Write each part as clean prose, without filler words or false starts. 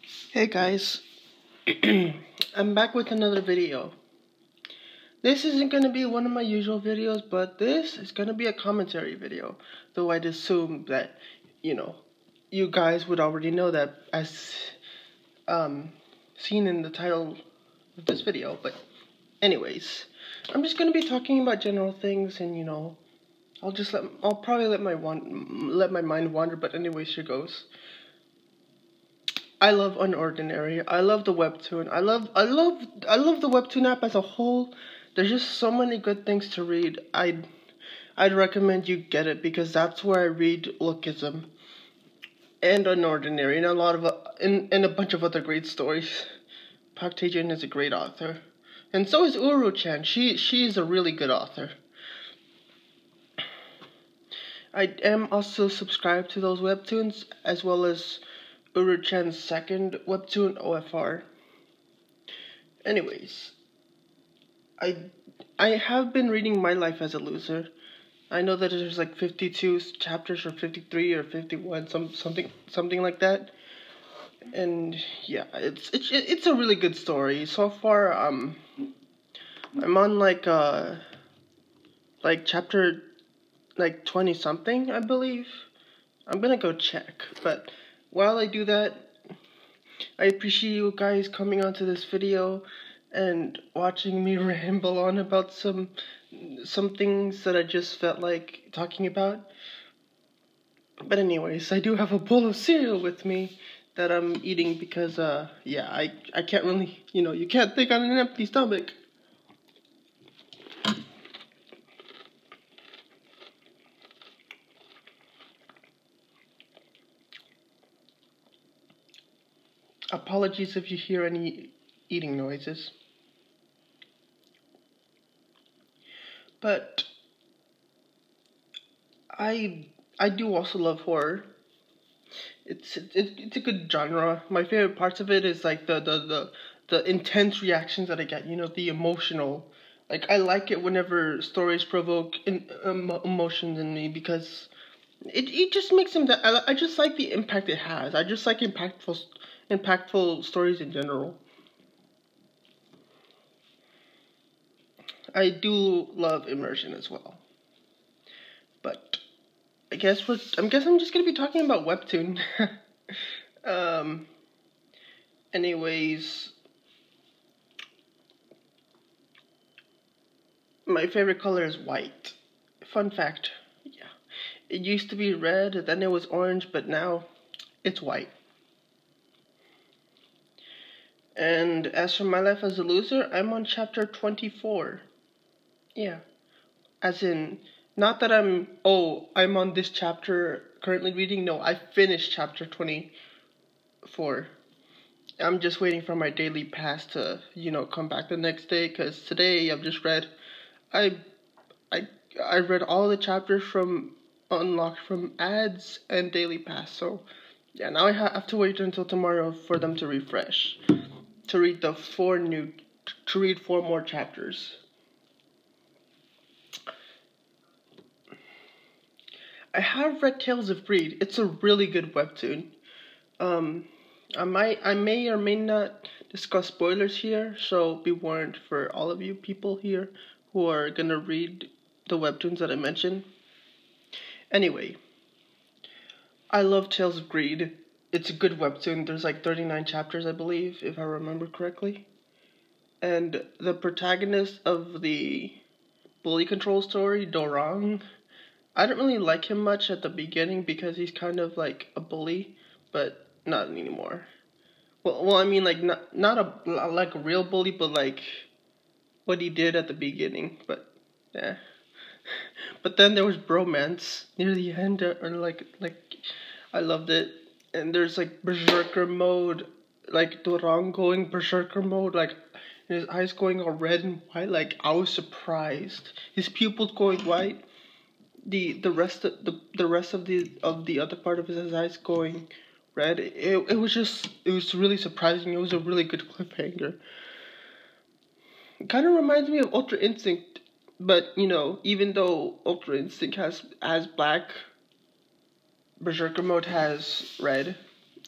Hey guys, I'm back with another video. This isn't going to be one of my usual videos, but this is going to be a commentary video. Though I'd assume that, you guys would already know that as seen in the title of this video. But anyways, I'm just going to be talking about general things and, I'll probably let my mind wander, but anyways, here goes. I love Unordinary. I love the webtoon. I love the webtoon app as a whole. There's just so many good things to read. I'd recommend you get it because that's where I read Lookism and Unordinary and a bunch of other great stories. Park Tae-jun is a great author, and so is Uru-chan. She is a really good author. I am also subscribed to those webtoons as well as Uru-chan's second webtoon, OFR. Anyways, I have been reading My Life as a Loser. I know that there's like 52 chapters or 53 or 51, something like that. And yeah, it's a really good story. So far, I'm on like chapter 20 something, I believe. I'm gonna go check, but while I do that, I appreciate you guys coming onto this video and watching me ramble on about some things that I just felt like talking about. But anyways, I do have a bowl of cereal with me that I'm eating because yeah, I can't really, you can't think on an empty stomach. Apologies if you hear any eating noises. But I do also love horror. It's a good genre. My favorite parts of it is like the intense reactions that I get. The emotional. Like I like it whenever stories provoke emotions in me because it just makes them. I just like the impact it has. I just like impactful stories in general. I do love immersion as well. But I guess I'm just gonna be talking about webtoon. Anyways, my favorite color is white. Fun fact, yeah. It used to be red, then it was orange, but now it's white. And as for My Life as a Loser, I'm on chapter 24. Yeah. As in, not that I'm on this chapter currently reading. No, I finished chapter 24. I'm just waiting for my daily pass to, come back the next day, because today I've just read, I read all the chapters from unlocked from ads and daily pass, so yeah, now I have to wait until tomorrow for them to refresh, to read to read 4 more chapters. I have read Tales of Greed. It's a really good webtoon. I may or may not discuss spoilers here, so be warned for all of you people here who are gonna read the webtoons that I mentioned. Anyway, I love Tales of Greed. It's a good webtoon. There's like 39 chapters, I believe, if I remember correctly. And the protagonist of the bully control story, Dorang, I don't really like him much at the beginning because he's kind of like a bully, but not anymore. Well, I mean, like not a real bully, but like what he did at the beginning. But yeah. But then there was bromance near the end, or like I loved it. And there's like berserker mode, like Dorang going berserker mode, like his eyes going all red and white. Like I was surprised. His pupils going white. The rest of the other part of his eyes going red. It was really surprising. It was a really good cliffhanger. It kind of reminds me of Ultra Instinct, but even though Ultra Instinct has black, Berserker mode has red.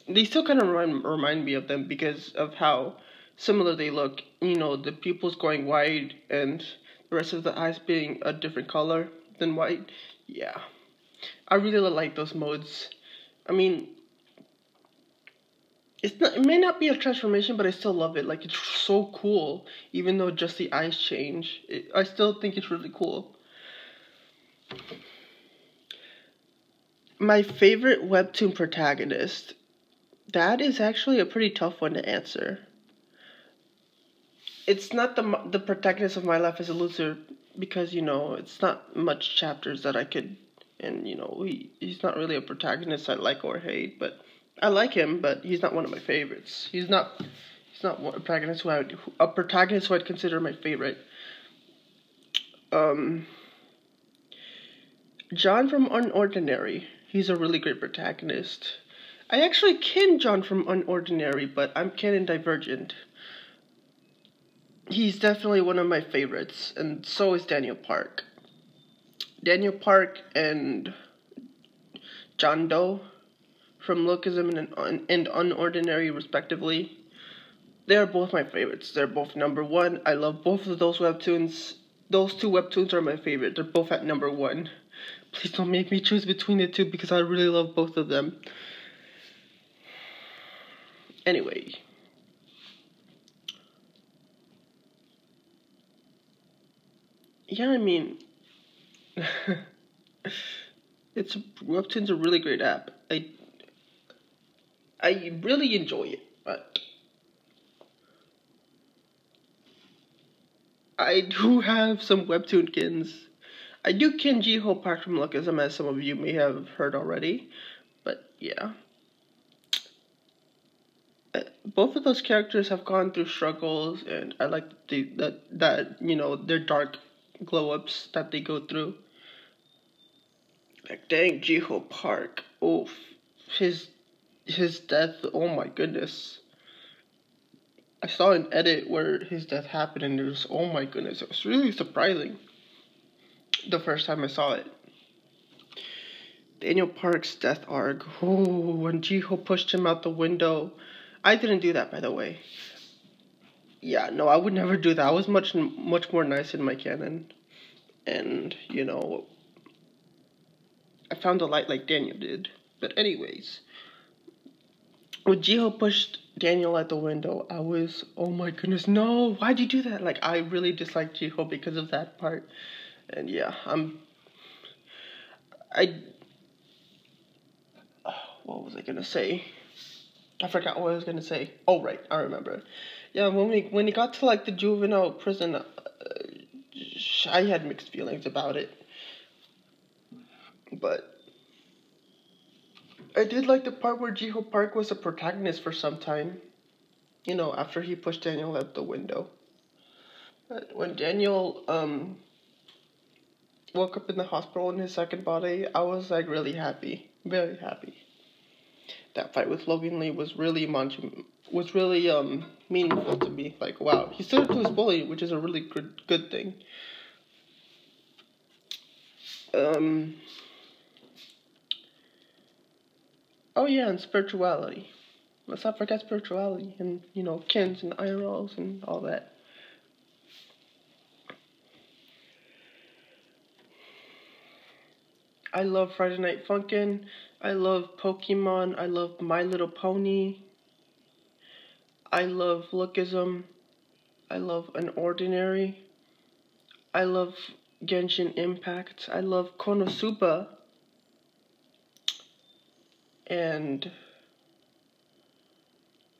they still kind of remind me of them because of how similar they look. You know, the pupils going wide and the rest of the eyes being a different color than white. Yeah, I really like those modes. I mean, it's not. It may not be a transformation, but I still love it. Like, it's so cool, even though just the eyes change. I still think it's really cool. My favorite webtoon protagonist. That is actually a pretty tough one to answer. It's not the protagonist of My Life as a Loser because it's not much chapters that I could, and he's not really a protagonist I like or hate, but I like him, but he's not one of my favorites. He's not a protagonist who I'd consider my favorite. Um, John from Unordinary. He's a really great protagonist. I actually kin John from Unordinary, but I'm canon divergent. He's definitely one of my favorites, and so is Daniel Park. Daniel Park and John Doe from Lookism and Unordinary, respectively. They're both my favorites. They're both number one. I love both of those webtoons. Those two webtoons are my favorite. They're both at number one. Please don't make me choose between the two because I really love both of them. Anyway. Yeah, I mean, Webtoon's a really great app. I really enjoy it, but I do have some Webtoon kins. I do kin Jiho Park from Lookism, as some of you may have heard already, but yeah. Both of those characters have gone through struggles, and I like that their dark glow ups that they go through. Like, dang, Jiho Park. Oof. His death, oh my goodness. I saw an edit where his death happened and it was, oh my goodness, it was really surprising the first time I saw it. Daniel Park's death arc. Oh, when Jiho pushed him out the window. I didn't do that, by the way. Yeah, no, I would never do that. I was much more nice in my canon. And, I found the light like Daniel did. But anyways, when Jiho pushed Daniel out the window, I was, oh my goodness, no, why'd you do that? Like, I really disliked Jiho because of that part. And yeah, what was I gonna say? I forgot what I was gonna say. Oh, right, I remember. Yeah, when he got to, like, the juvenile prison, I had mixed feelings about it. But I did like the part where Jiho Park was a protagonist for some time. After he pushed Daniel out the window. But when Daniel woke up in the hospital in his second body, I was, like, really happy. Very happy. That fight with Logan Lee was really meaningful to me. Like, wow, he stood up to his bully, which is a really good thing. Oh yeah, and spirituality. Let's not forget spirituality and kins and IRLs and all that. I love Friday Night Funkin'. I love Pokemon. I love My Little Pony. I love Lookism. I love Unordinary. I love Genshin Impact. I love Konosuba. And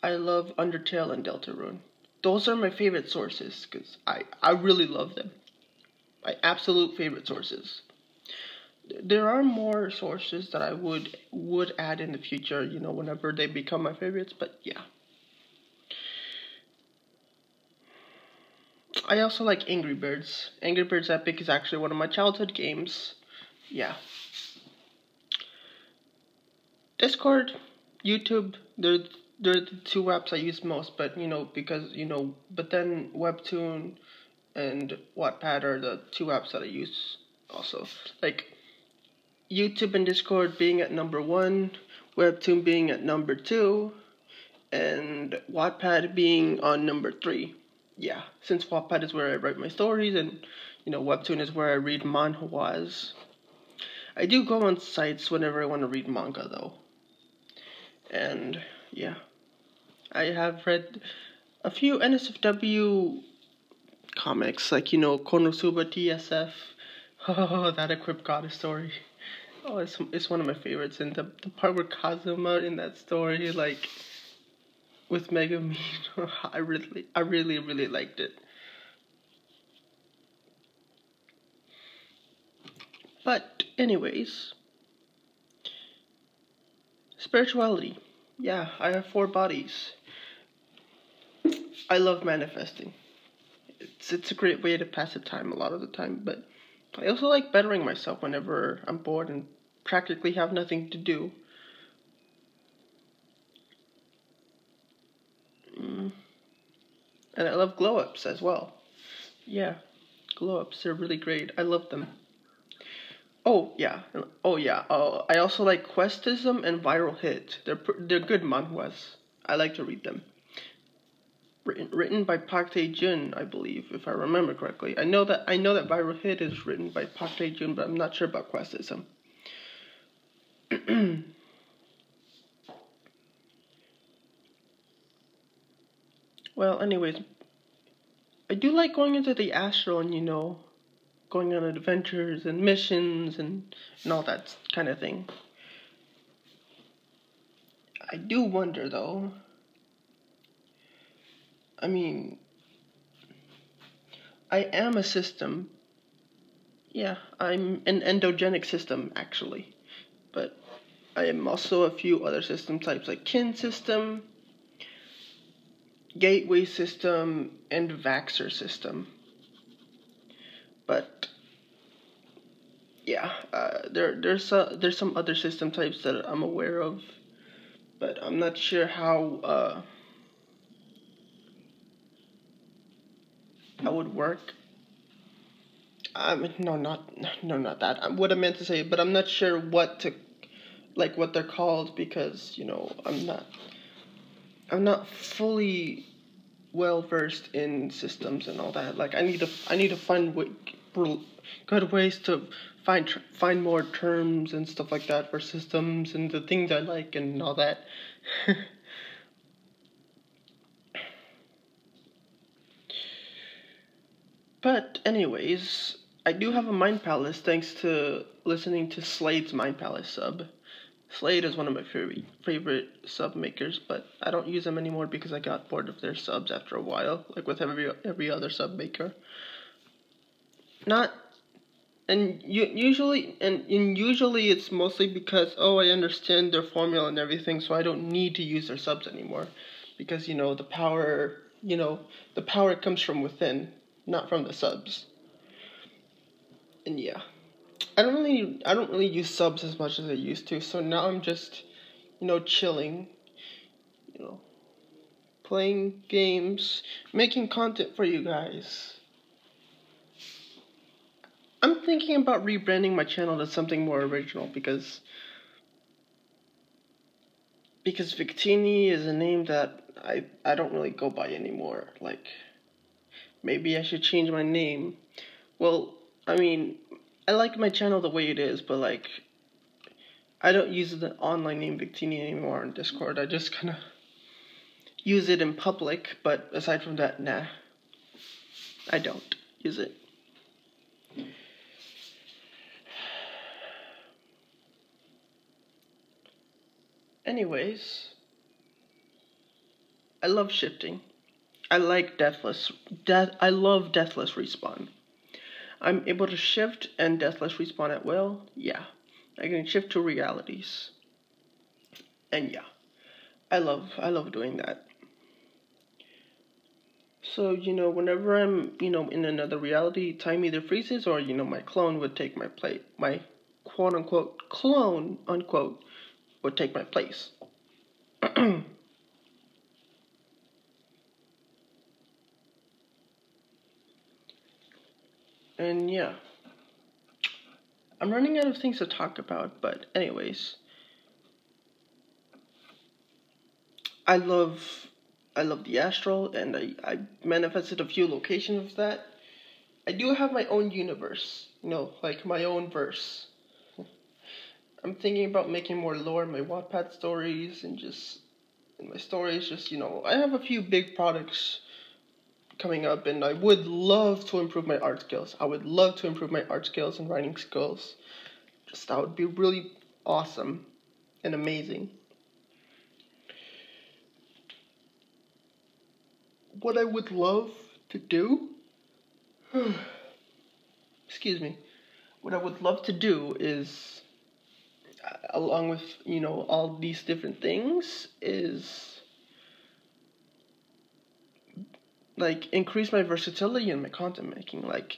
I love Undertale and Deltarune. Those are my favorite sources because I really love them. My absolute favorite sources. There are more sources that I would add in the future, whenever they become my favorites, but yeah. I also like Angry Birds. Angry Birds Epic is actually one of my childhood games. Yeah. Discord, YouTube, they're the two apps I use most, but but then Webtoon and Wattpad are the two apps that I use also. Like, YouTube and Discord being at number one, Webtoon being at number 2, and Wattpad being on number 3. Yeah, since Wattpad is where I write my stories, and Webtoon is where I read manhwas. I do go on sites whenever I want to read manga, though. And yeah, I have read a few NSFW comics, like Konosuba TSF. Oh, that Equip Goddess story. Oh, it's one of my favorites, and the part where Kazuma in that story, like with Megumin, I really liked it. But anyways, spirituality. Yeah, I have 4 bodies. I love manifesting. It's a great way to pass the time a lot of the time, but I also like bettering myself whenever I'm bored and practically have nothing to do. And I love glow-ups as well. Yeah, glow-ups, they're really great. I love them. Oh yeah, I also like Questism and Viral Hit. They're good manhwas. I like to read them. Written by Park Tae-jun, I believe, if I remember correctly. I know that Viral Hit is written by Park Tae-jun, but I'm not sure about Questism. Well, anyways, I do like going into the astral and going on adventures and missions and all that kind of thing. I do wonder though. I mean, I am a system. Yeah, I'm an endogenic system actually. But I am also a few other system types like kin system, gateway system, and Vaxxer system. But yeah, there's some other system types that I'm aware of, but I'm not sure how would work. Not that. What I meant to say, but I'm not sure what they're called because I'm not fully well versed in systems and all that. Like I need to find good ways to find more terms and stuff like that for systems and the things I like and all that. But anyways, I do have a Mind Palace thanks to listening to Slade's Mind Palace sub. Slade is one of my favorite sub makers, but I don't use them anymore because I got bored of their subs after a while, like with every other sub maker. Not and usually it's mostly because I understand their formula and everything, so I don't need to use their subs anymore because the power comes from within, not from the subs. And yeah. I don't really use subs as much as I used to, so now I'm just, chilling, playing games, making content for you guys. I'm thinking about rebranding my channel to something more original because Victini is a name that I don't really go by anymore. Like, maybe I should change my name. Well, I mean, I like my channel the way it is, but like, I don't use the online name Victini anymore on Discord. I just kind of use it in public, but aside from that, nah. I don't use it. Anyways, I love shifting. I like I love deathless respawn. I'm able to shift and deathless respawn at will. Yeah, I can shift to realities. And yeah, I love doing that. So, whenever I'm, in another reality, time either freezes or, my clone would take my place. My quote unquote clone unquote would take my place. And yeah, I'm running out of things to talk about, but anyways, I love I love the astral, and I manifested a few locations of that. I do have my own universe, like my own verse. I'm thinking about making more lore in my Wattpad stories, and just in my stories, I have a few big products coming up, and I would love to improve my art skills. I would love to improve my art skills and writing skills. Just that would be really awesome and amazing. What I would love to do, excuse me, what I would love to do is, along with, all these different things, is like increase my versatility in my content making. Like,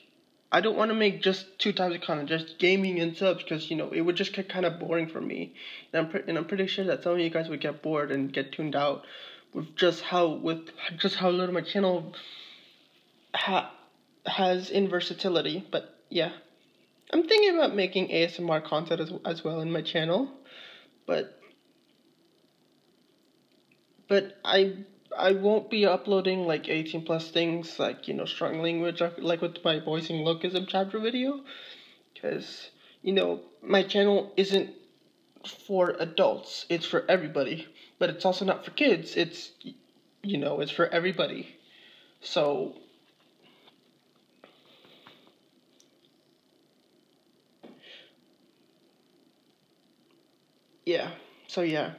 I don't want to make just two types of content, just gaming and subs, because it would just get kind of boring for me, and I'm pretty sure that some of you guys would get bored and get tuned out with just how little my channel has in versatility. But yeah, I'm thinking about making ASMR content as well in my channel, but I won't be uploading like 18 plus things, like strong language, like with my voicing lookism chapter video, because my channel isn't for adults, it's for everybody, but it's also not for kids. It's for everybody. So yeah, so yeah.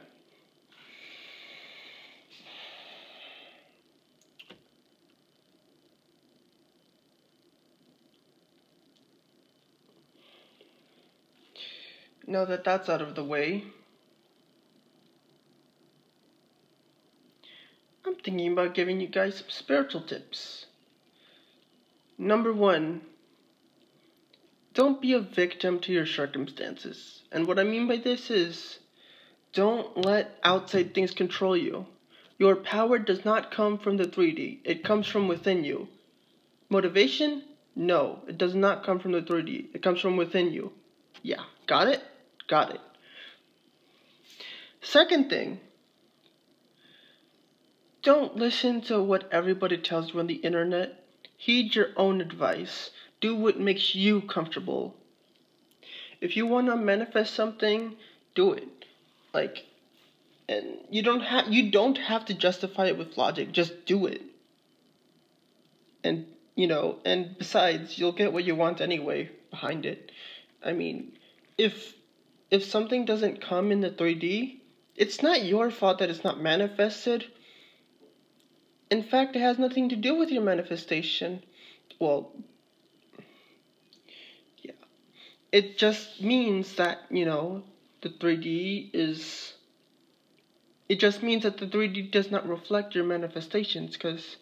Now that that's out of the way, I'm thinking about giving you guys some spiritual tips. Number one, don't be a victim to your circumstances. And what I mean by this is, don't let outside things control you. Your power does not come from the 3D, it comes from within you. Motivation? No, it does not come from the 3D, it comes from within you. Yeah, got it? Got it. Second thing, don't listen to what everybody tells you on the internet. Heed your own advice. Do what makes you comfortable. If you want to manifest something, do it. Like, and you don't have to justify it with logic. Just do it. And and besides, you'll get what you want anyway behind it. I mean, if something doesn't come in the 3D, it's not your fault that it's not manifested. In fact, it has nothing to do with your manifestation. Well, yeah. It just means that, the 3D is... It just means that the 3D does not reflect your manifestations, because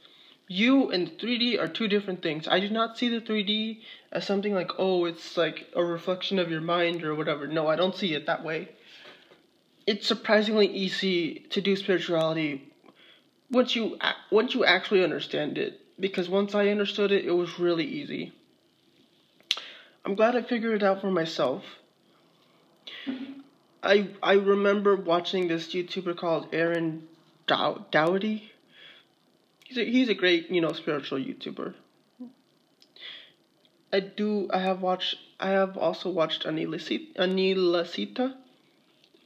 you and the 3D are two different things. I do not see the 3D as something like, oh, it's like a reflection of your mind or whatever. No, I don't see it that way. It's surprisingly easy to do spirituality once you actually understand it, because once I understood it, it was really easy. I'm glad I figured it out for myself. I remember watching this YouTuber called Aaron Dowdy. He's a great, spiritual YouTuber. I have also watched Anilasita.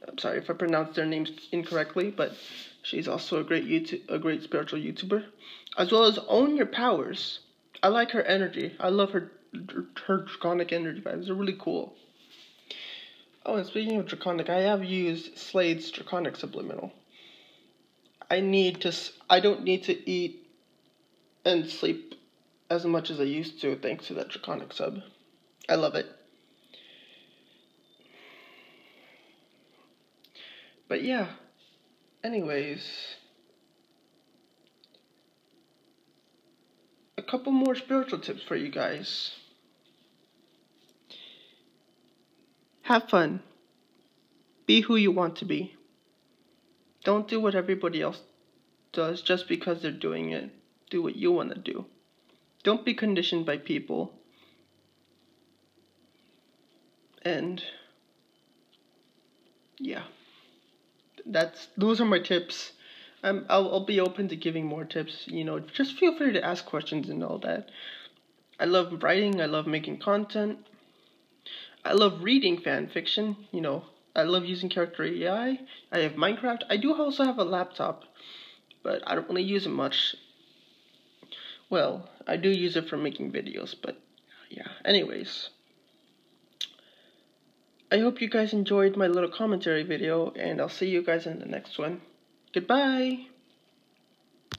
I'm sorry if I pronounced their names incorrectly, but she's also a great spiritual YouTuber, as well as Own Your Powers. I like her energy. I love her draconic energy vibes. They're really cool. Oh, and speaking of draconic, I have used Slade's draconic subliminal. I don't need to eat and sleep as much as I used to thanks to that draconic sub. I love it. But yeah, anyways, a couple more spiritual tips for you guys. Have fun. Be who you want to be. Don't do what everybody else does just because they're doing it. Do what you want to do. Don't be conditioned by people. And yeah, those are my tips. I'll be open to giving more tips. You know, just feel free to ask questions and all that. I love writing. I love making content. I love reading fan fiction. You know, I love using character AI. I have Minecraft. I do also have a laptop, but I don't really use it much. Well, I do use it for making videos, but yeah. Anyways, I hope you guys enjoyed my little commentary video, and I'll see you guys in the next one. Goodbye!